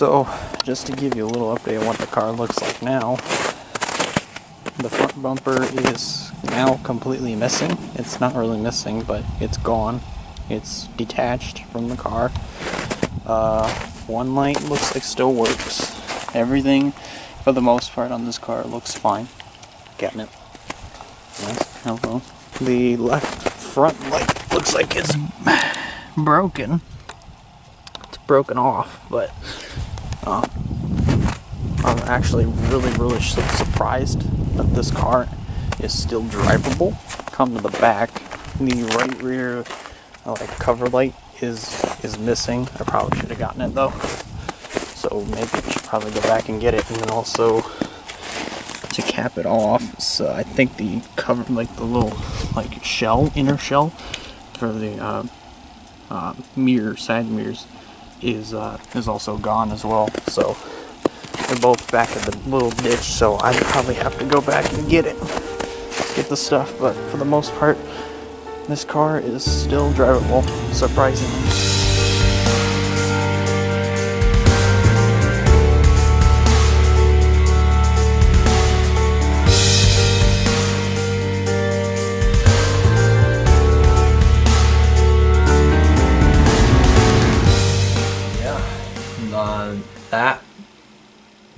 So, just to give you a little update on what the car looks like now, the front bumper is now completely missing. It's not really missing, but it's gone. It's detached from the car. One light looks like still works. Everything, for the most part, on this car looks fine. Getting it. Yes, hello. The left front light looks like it's broken. It's broken off, but I'm actually really surprised that this car is still drivable. Come to the back, the right rear cover light is missing. I probably should have gotten it though, so maybe I should probably go back and get it. And then also, to cap it off, so I think the cover, the little shell, inner shell for the side mirrors is also gone as well. So they're both back at the little ditch, so I probably have to go back and get the stuff. But for the most part, this car is still drivable, surprisingly.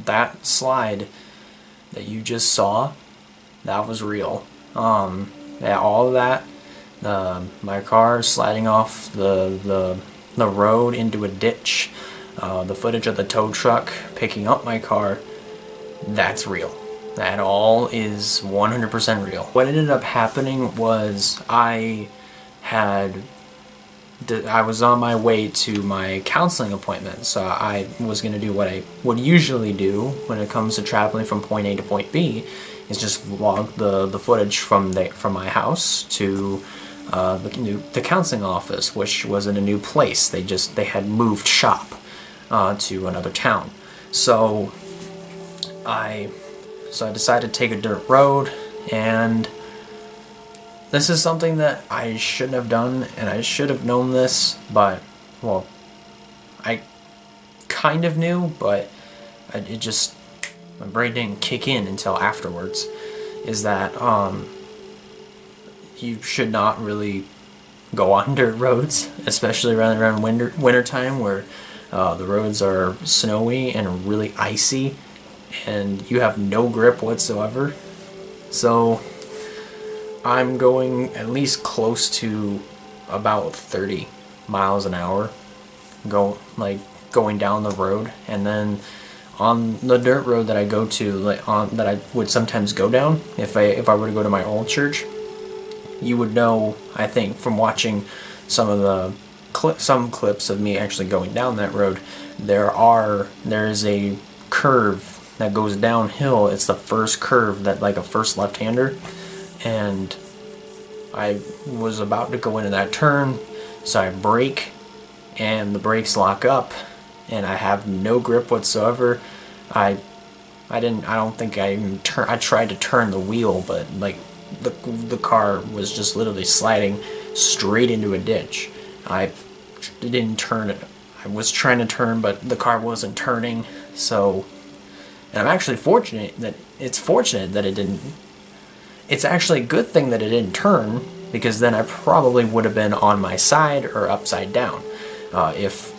That slide that you just saw, that was real. Yeah, all of that, my car sliding off the road into a ditch, the footage of the tow truck picking up my car, that's real. That all is 100% real. What ended up happening was I was on my way to my counseling appointment, so I was going to do what I would usually do when it comes to traveling from point A to point B, is just vlog the footage from my house to the counseling office, which was in a new place. They had moved shop to another town, so I decided to take a dirt road. And this is something that I shouldn't have done, and I should have known this, but, well, I kind of knew, but my brain didn't kick in until afterwards, is that, you should not really go on dirt roads, especially around winter time, where the roads are snowy and really icy, and you have no grip whatsoever. So I'm going at least close to about 30 miles an hour going down the road, and then on the dirt road that I go to, that I would sometimes go down if I were to go to my old church, you would know, I think, from watching some clips of me actually going down that road, there's a curve that goes downhill. It's the first curve, that a first left-hander, and I was about to go into that turn, so I brake, and the brakes lock up, and I have no grip whatsoever. I don't think I even I tried to turn the wheel, but the car was just literally sliding straight into a ditch. I didn't turn it. I was trying to turn, but the car wasn't turning. So, and I'm actually fortunate that it didn't. It's actually a good thing that it didn't turn, because then I probably would have been on my side or upside down, if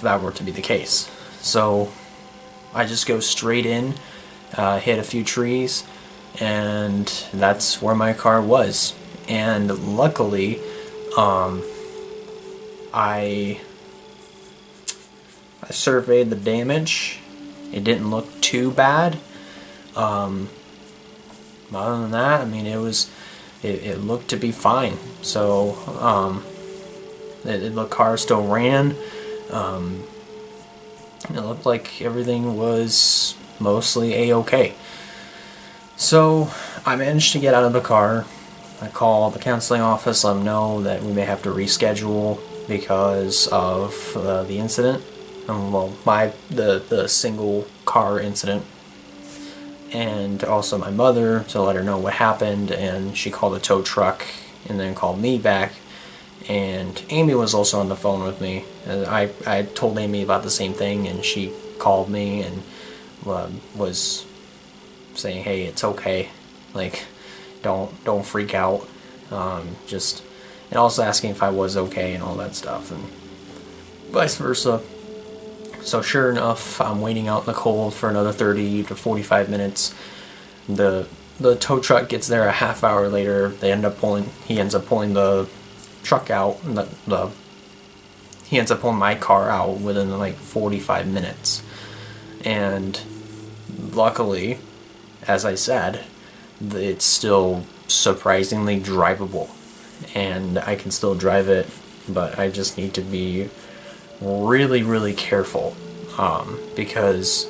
that were to be the case. So I just go straight in, hit a few trees, and that's where my car was. And luckily, I surveyed the damage. It didn't look too bad. Other than that, I mean, it looked to be fine. So the car still ran. It looked like everything was mostly a-okay. So I managed to get out of the car. I called the counseling office, let them know that we may have to reschedule because of the incident. Well, the single car incident. And also my mother, to let her know what happened, and she called the tow truck and then called me back, and Amy was also on the phone with me. I told Amy about the same thing, and she called me and was saying, hey, it's okay, like, don't freak out, and also asking if I was okay and all that stuff, and vice versa. So sure enough, I'm waiting out in the cold for another 30 to 45 minutes. The tow truck gets there a half hour later. He ends up pulling the truck out, and he ends up pulling my car out within like 45 minutes. And luckily, as I said, it's still surprisingly drivable, and I can still drive it, but I just need to be really, really careful, because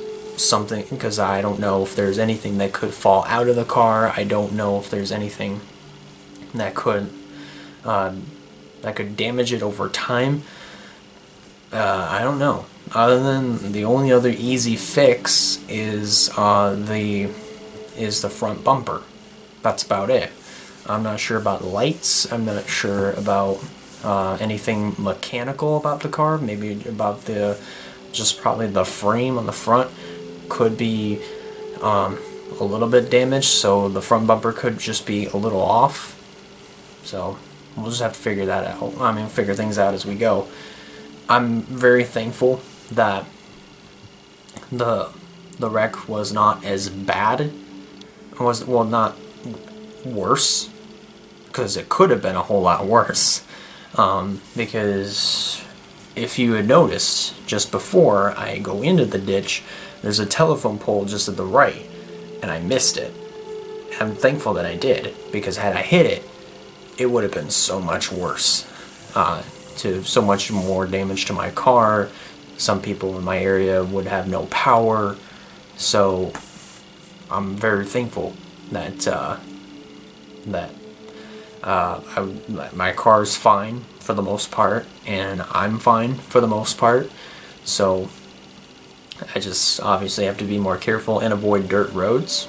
I don't know if there's anything that could fall out of the car. I don't know if there's anything that could damage it over time. I don't know. Other than the only other easy fix is the front bumper. That's about it. I'm not sure about lights. I'm not sure about anything mechanical about the car. Maybe about probably the frame on the front could be a little bit damaged, so the front bumper could just be a little off. So we'll just have to figure that out. I mean, figure things out as we go. I'm very thankful that the wreck was not as bad. Well, not worse, because it could have been a whole lot worse. Because if you had noticed, just before I go into the ditch, there's a telephone pole just at the right, and I missed it. I'm thankful that I did, because had I hit it, it would have been so much worse. So much more damage to my car. Some people in my area would have no power. So I'm very thankful that my car's fine for the most part, and I'm fine for the most part. So I just obviously have to be more careful and avoid dirt roads.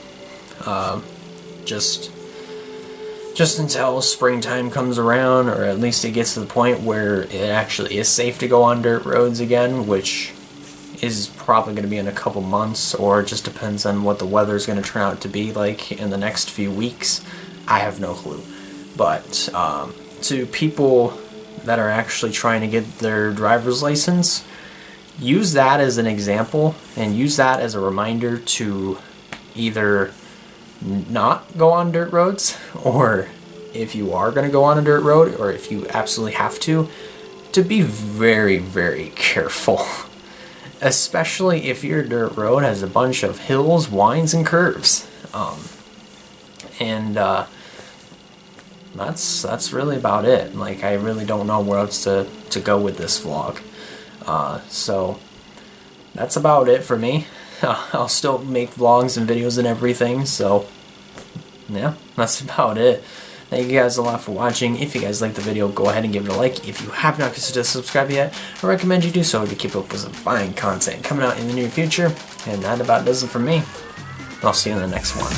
Just until springtime comes around, or at least it gets to the point where it actually is safe to go on dirt roads again, which is probably going to be in a couple months, or it just depends on what the weather's going to turn out to be like in the next few weeks. I have no clue. But to people that are actually trying to get their driver's license, use that as an example, and use that as a reminder to either not go on dirt roads, or if you are going to go on a dirt road, or if you absolutely have to be very, very careful. Especially if your dirt road has a bunch of hills, winds, and curves. That's really about it. Like, I really don't know where else to go with this vlog. So that's about it for me. I'll still make vlogs and videos and everything, so yeah, that's about it. Thank you guys a lot for watching. If you guys liked the video, go ahead and give it a like. If you have not considered subscribing yet, I recommend you do so to keep up with some fine content coming out in the near future. And that about does it for me. I'll see you in the next one.